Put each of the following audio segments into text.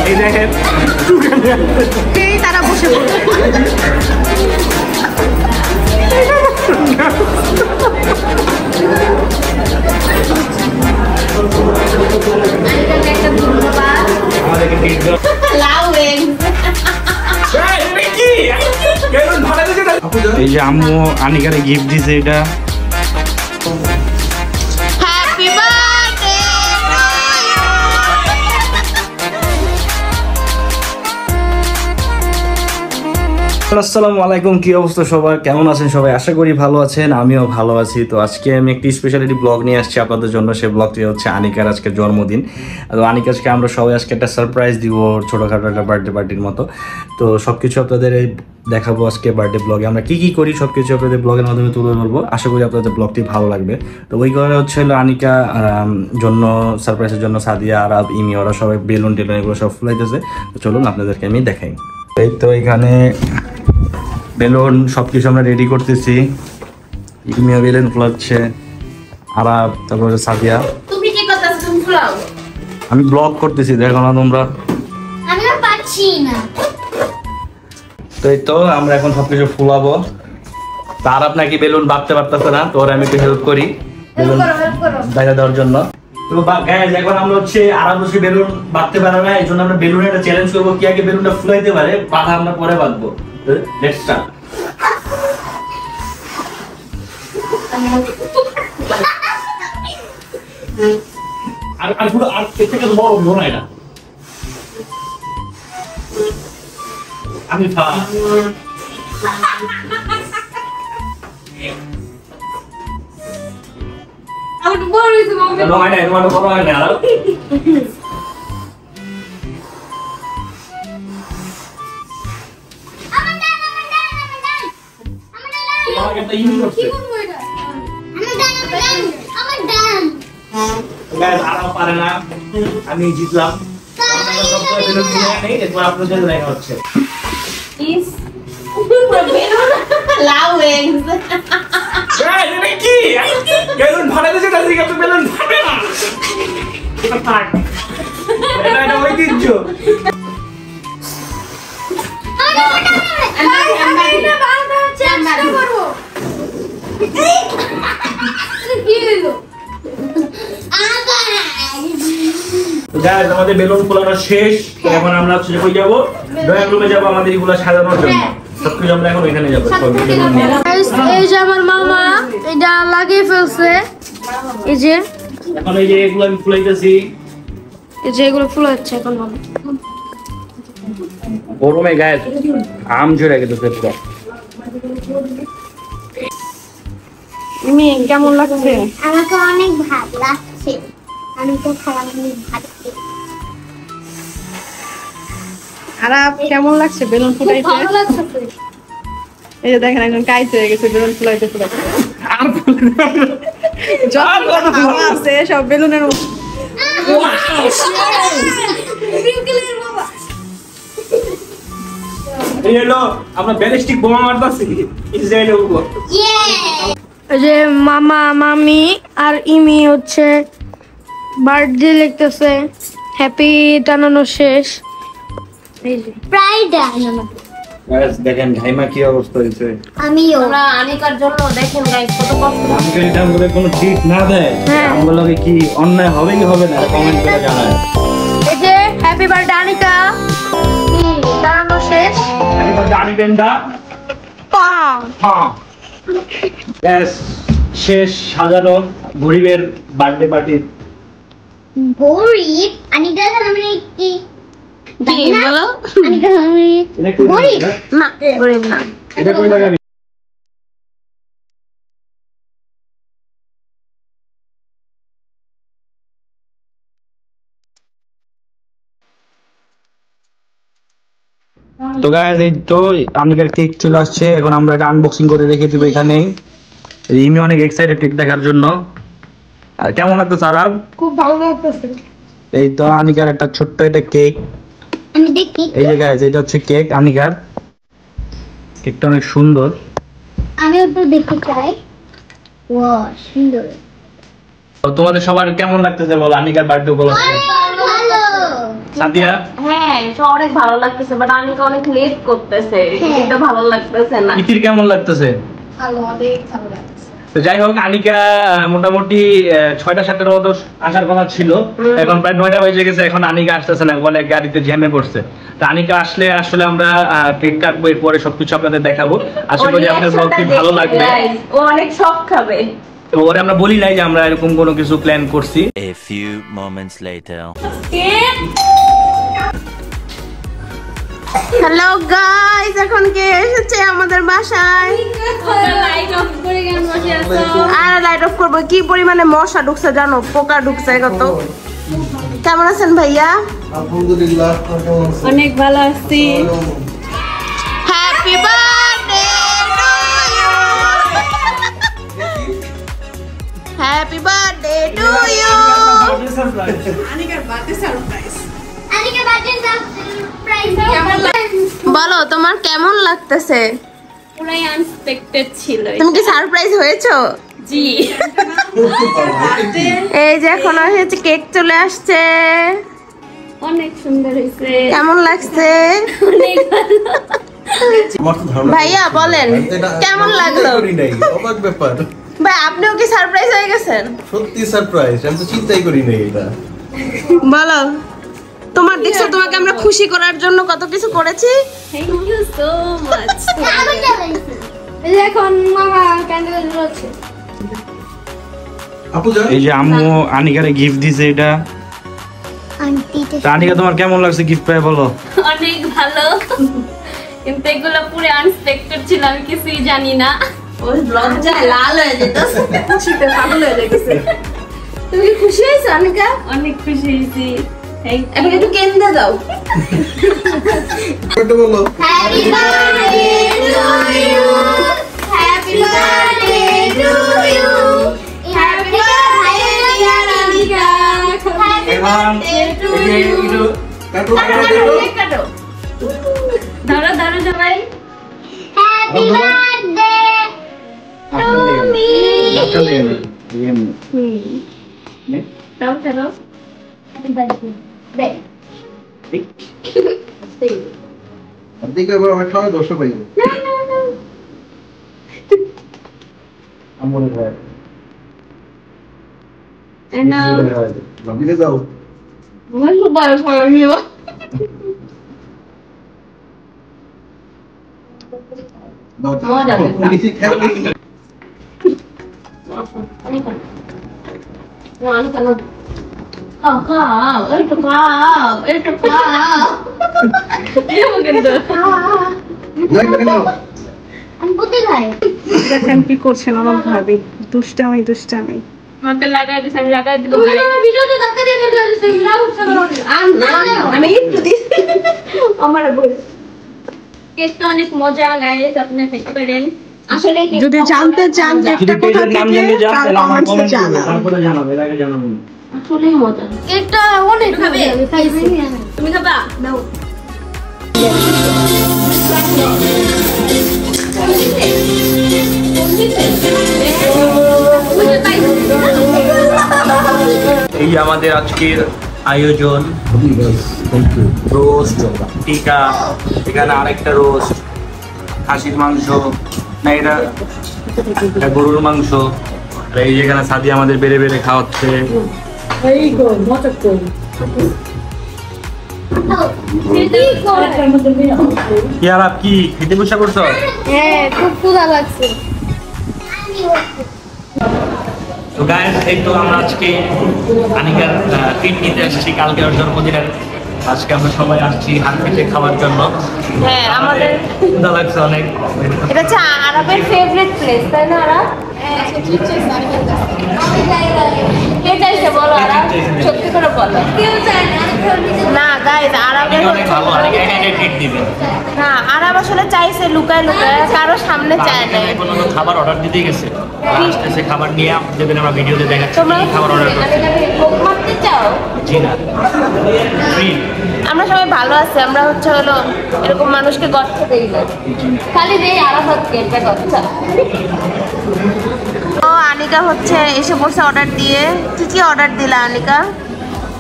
এই দেখেন তারা বসে এই যে আম্মু আনিকারে গিফট দিছে এটা আসসালামু আলাইকুম, কি অবস্থা সবার, কেমন আছেন সবাই? আশা করি ভালো আছেন, আমিও ভালো আছি। তো আজকে আমি একটি স্পেশালিটি ব্লগ নিয়ে আসছি আপনাদের জন্য। সেই ব্লগটি হচ্ছে আনিকার আজকে জন্মদিন। তো আনিকাজকে আমরা সবাই আজকে একটা সারপ্রাইজ দিব, ছোটোখাটো একটা বার্থডে পার্টির মতো। তো সব কিছু আপনাদের দেখাবো আজকে বার্থডে ব্লগে আমরা কী কী করি, সব কিছু আপনাদের ব্লগের মাধ্যমে তুলে ধরবো। আশা করি আপনাদের ব্লগটি ভালো লাগবে। তো ওই কারণে হচ্ছে হলো আনিকা জন্য সারপ্রাইজের জন্য সাদিয়া, আরাব, ইমি ওরা সবাই বেলুন টেলুন এগুলো সব ফুলাইতেছে। তো চলুন আপনাদেরকে আমি দেখাই। এই তো এখানে বেলুন সবকিছু আমরা রেডি করতেছি। ইমিয়া বেলুন ফুলাচ্ছে, আরাব, তারপরে সাদিয়া। তুমি কি করতেছ? তুমি ফুলাও। আমি ব্লগ করতেছি, দেখো না তোমরা। আমি আর পাচ্ছি না। তো এই তো আমরা এখন সবকিছু ফুলাবো। তার আপনাকে বেলুন বাঁধতে পারতেছে না, তো ওরা আমি একটু হেল্প করি বেলুন বাইরে দেওয়ার জন্য। তো গাইস এখন আমরা হচ্ছে আরাব বসে বেলুন বাঁধতে পারে না, এই জন্য আমরা বেলুনের একটা চ্যালেঞ্জ করবো, কি আগে বেলুনটা ফুলাইতে পারে, বাঁধা আমরা পরে বাঁধবো। Let's start. আর পুরো আর থেকে বড় হলো না এটা। আমি আমার বড় হইছে মামা। হয় না, তোমার বড় হয় না। আমি জিতলাম। আপনাদের দেখা হচ্ছে ঐতিহ্য। আমাদের বেলুন ফোলানো শেষ। এখন আমরা হচ্ছে কই যাবো? ড্রয়িং রুমে যাবো আমাদের এগুলো সাজানোর জন্য। সবকিছু আমরা এখন ওইখানে যাবো। এই যে আমার মামা এটা লাগিয়ে ফেলছে। এই যে এখন এই যে এগুলো আমি ফুলাইতেছি। এই যে এগুলো ফুল হচ্ছে এখন মামা। গরমে গায়ে আম ঝরে গেছে পুরো। মেয়ে কেমন লাগছে? আমাকে অনেক ভালো লাগছে। আমি তো খারাপ অনেক ভালো। আরাব কেমন লাগছে বেলুন ফুটাইতে? ভালো লাগছে। এই যে দেখেন একজন কাইতে হয়ে গেছে বেলুন ফুলাইতে ফুলাইতে। আর যত হাওয়া আছে সব বেলুনের মধ্যে। স্প্রিংকলার বাবা। এই হলো আমরা ব্যালিস্টিক বোমা মারতাছি ইসরায়েলের উপর। এই যে মামা মামি আর ইমি হচ্ছে বার্থডে লিখতেছে, হ্যাপি টানানো শেষ। এই যে প্রায় ডান। গাইস দেখেন ঘাইমা কি অবস্থা হইছে। আমিও। আমরা আনিকার জন্য দেখেন গাইস কত কষ্ট। আমাকে এটা বলে কোনো ট্রিট না দেয়, আমগুলোকে কি অন্যায় হবে কি হবে না কমেন্ট করে জানায়। এই যে হ্যাপি বার্থডে আনিকা, টানানো শেষ। হ্যাপি বার্থডে আনিবেন্দা। হ্যাঁ গ্যাস শেষ সাজানো গরিবের বার্থডে পার্টি। গরিব আনিকা মানে কি? কি বলো? আনিকা মানে গরিব না, গরিব না। এটা কই লাগাবি? তো গাইস এই তো আমাদের কেক চলে আসছে, এখন আমরা এটা আনবক্সিং করে রেখে দিব এখানে। রিমি অনেক এক্সাইটেড কেক দেখার জন্য। আর কেমন লাগতো আরাব? খুব ভালো লাগতেছে। এই তো আনিকার একটা ছোট্ট একটা কেক। আমি দেখি। এই যে গাইস এটা হচ্ছে কেক আনিকার। কেকটা অনেক সুন্দর। আমিও তো দেখতে চাই। ওয়াও সুন্দর। তো তোমাদের সবার কেমন লাগতেছে বলো আনিকার বার্থডে উপলক্ষে? ভালো। সাদিয়া হ্যাঁ এটা অনেক ভালো লাগতেছে বাট আনিকা অনেক লেট করতেছে এটা ভালো লাগতেছে না ইতির কেমন লাগতেছে? ভালো, অনেক ভালো লাগছে। তো যাই হোক আনিকা মোটামুটি 6টা-7টার মতো আসার কথা ছিল, এখন প্রায় 9টা বেজে গেছে, এখন আনিকা আসতেছে না, বলে গাড়িতে জ্যামে পড়ছে। তো আনিকা আসলে আসলে আমরা কেক কাটবো, এরপরে সবকিছু আপনাদের দেখাবো। আশা করি আপনাদের ব্লগটি ভালো লাগবে। ও অনেক শখ খাবে। তো ওরে আমরা বলি নাই যে আমরা এরকম কোনো কিছু প্ল্যান করছি। A few moments later. Hello guys, এখন কে এসেছে আমাদের বাসায়? লাইট অফ করে কেন বসে আছো? আর লাইট অফ করবো, কি পরিমাণে মশা ঢুকছে জানো, পোকা ঢুকছে কত। কেমন আছেন ভাইয়া? আলহামদুলিল্লাহ, অনেক ভালো আছি। Happy birthday to you, happy birthday to you. Anika birthday surprise. বলো তোমার কেমন লাগতেছে? পুরাই আনএক্সপেক্টেড ছিল। তুমি কি সারপ্রাইজ হয়েছো? জি। এই যে এখন হয়েছে, কেক চলে আসছে। অনেক সুন্দর হয়েছে। কেমন লাগছে? অনেক ভালো। আমার তো ধারণা ভাইয়া বলেন কেমন লাগলো? করি নাই, অবাক ব্যাপার, ভাই আপনিও কি সারপ্রাইজ হয়ে গেছেন? সত্যি সারপ্রাইজ, আমি তো চিন্তাই করি নাই এটা। বলো তোমার দেখছো, তোমাকে আমরা খুশি করার জন্য কত কিছু করেছি। Thank you so much. এই যে এখন মামা ক্যান্ডেল জ্বালাচ্ছে। আপু জান, এই যে আম্মু আনিকারে গিফট দিছে এটা। তো আনিকা তোমার কেমন লাগছে গিফট পেয়ে বলো? অনেক ভালো, কিন্তু এগুলো পুরো আনএক্সপেক্টেড ছিল, আমি কিছুই জানি না। ওই ব্লগ যায় লাল হয়ে যেতেছে, খুশিতে পাগল হয়ে যেতেছে। তুমি কি খুশি হয়েছো অনিকা? অনেক খুশি হয়েছি। থ্যাংক এখন একটু কেন্দে দাও। একটু বলো। Happy birthday to you. Happy birthday to you. Happy birthday dear Anika. Happy birthday to you. কাটো, কেক কাটো। ধরো ধরো সবাই। Happy birthday to me. দাও ধরো। Happy birthday. Day. দিকে এবার আমি খাওয়া দর্শক পাইব। আম্মুর ভাই দিকে যাও। আমার খুব বড় বড় নিও। দাও। নিচে খেয়ে অনিকা নো। খাও, একটু খাও, একটু খাও। এও কিন্তু নাও। আমি বুদ্ধি খাই। দেখেন কি করছেন আমার ভাবি, দুষ্টামি দুষ্টামি। আমাকে লাগাই দিছে, আমি লাগাই দিব। ভিডিওতে ধাক্কা দিয়ে দিয়েছে। আমি একটু দিছি। আমার বল কেকটা অনেক মজা, গাইস আপনি খেতে পারেন। আসলে যদি জানতে চান কেকটা কোথা নাম থেকে, জানলে তার জানতে আমার কমেন্টসে কমেন্ট জানান। তারপরে জানাবে, এর আগে জানাবো না। আসলেই মজা। কেকটা অনেক খাবে। আমি খাইছি। তুমি খাবা? দাও। এই যে আমাদের আজকের আয়োজন, রোস্ট, টিকা, এখানে আরেকটা রোস্ট, খাসির মাংস, না এটা গরুর মাংস, আর এই যেখানে সাদি আমাদের বেড়ে বেড়ে খাওয়াচ্ছে। কি আর আপ কি খেতে বসে করছো? হ্যাঁ, খুব ক্ষুধা লাগছে। তো গাইস, এই তো আমরা আজকে আনিকার ট্রিট নিতে আসছি, কালকে ওর জন্মদিনের। আজকে আমরা সবাই আসছি হাত পেতে খাওয়ার জন্য। হ্যাঁ আমাদের ক্ষুধা লাগছে অনেক। এটা হচ্ছে আরবের ফেভারিট প্লেস, তাই না? আরা কে চাইছে বলো, আরা সত্যি করে বলো। কেউ চায় না। না গাইস, আরবের অনেক ভালো, আনিকা একা একা ট্রিট দিবে। না, আরব আসলে চাইছে লুকায় লুকায়, কারো সামনে চায় না। কোনো খাবার অর্ডার দিতে গেছে, আসতেছে খাবার নিয়ে, যেদিন আমরা ভিডিওতে দেখাচ্ছি তোমরা কি খাবার অর্ডার করছি। ভোগ মারতে চাও? জি না, ট্রিট। আমরা সবাই ভালো আছি, আমরা হচ্ছে হলো এরকম মানুষকে গর্ত দেই না, খালি দেই আরাফাতকে, এটা কথা। ও আনিকা হচ্ছে এসে পড়ছে অর্ডার দিয়ে। কি কি অর্ডার দিলা আনিকা?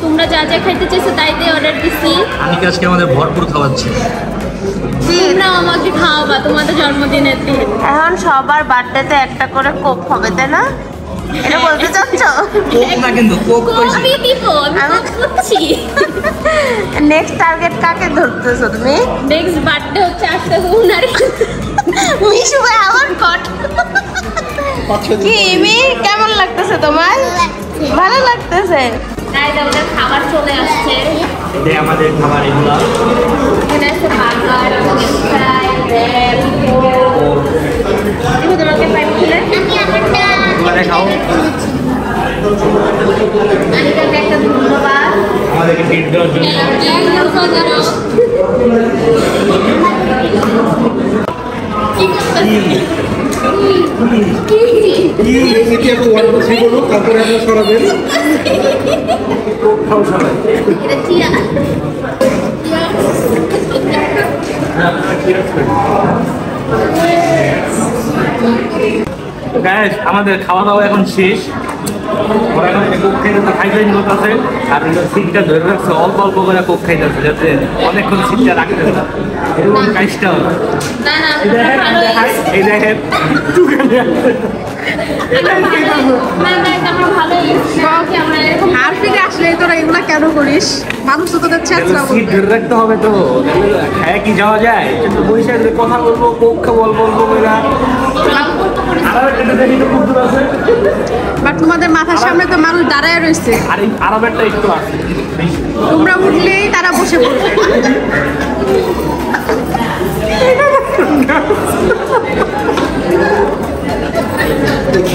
তোমরা যা যা খাইতে চাইছো তাই দিয়ে অর্ডার দিছি। আনিকা আজকে আমাদের ভরপুর খাওয়াচ্ছে। তোমরা আমাকে খাওয়াবা তোমাদের জন্মদিনের দিন। এখন সবার বার্থডেতে একটা করে কোক হবে, তাই না? এটা বলতে চাচ্ছ? কোক না কিন্তু কোক কইছি। আমি দিব, আমি বলছি। নেক্সট টার্গেট কাকে ধরতেছো তুমি? নেক্সট বার্থডে হচ্ছে 8 উনার। মিশু ভাই আমার কট। কি মি কেমন লাগতেছে তোমার? ভালো লাগতেছে। তাই আমাদের খাবার চলে আসছে। এই আমাদের খাবার এগুলো। এখানে আছে বার্গার, ফ্রাই, র্যাপ, কোক। তোমাকে পাই খুলে আমি আমারটা তোমরা খাও। আনিকাকে একটা ধন্যবাদ। আমাদেরকে ট্রিট দেওয়ার জন্য। কি করতেছিস? এমনিতে একটা ওয়ার্ড বসে বলুন, তারপরে আপনার সরাবেন। খাও সবাই। এটা চিয়া। গাইস আমাদের খাওয়া দাওয়া এখন শেষ। ওরা এখন কোক খাইতে খাইতেই করতেছে আর সিটটা ধরে রাখছে, অল্প অল্প করে কোক খাইতেছে যাতে অনেকক্ষণ সিটটা রাখতে না। এরকম কাজটা না না ভালো এই দেখেন আমরা ভালোই আমরা এরকম আর ফিরে আসলে তোরা এগুলা কেন করিস? মানুষ তো তোদের ছেঁচড়া সিট ধরে রাখতে হবে তো, খায় কি যাওয়া যায়? কিন্তু বৈশাখ কথা বলবো, কোক খাবো অল্প অল্প করে। আর একটা দেখি তো খুব দূর আছে, বাট তোমাদের মাথার সামনে তো মানুষ দাঁড়ায় রয়েছে, আর এই আরবেরটা একটু আছে। তোমরা উঠলেই তারা বসে পড়বে।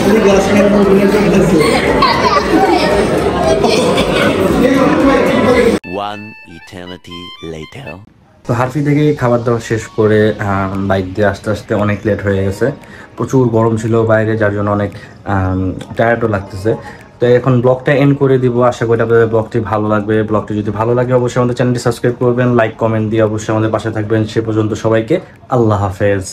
খালি গ্লাস নিয়ে মনে চলতেছে। One eternity later. তো হারফি থেকে খাবার দাবার শেষ করে বাইক দিয়ে আস্তে আস্তে অনেক লেট হয়ে গেছে। প্রচুর গরম ছিল বাইরে, যার জন্য অনেক টায়ার্ডও লাগতেছে। তো এখন ব্লগটা এন্ড করে দিব। আশা করি আপনাদের ব্লগটি ভালো লাগবে। ব্লগটি যদি ভালো লাগে অবশ্যই আমাদের চ্যানেলটি সাবস্ক্রাইব করবেন, লাইক কমেন্ট দিয়ে অবশ্যই আমাদের পাশে থাকবেন। সে পর্যন্ত সবাইকে আল্লাহ হাফেজ।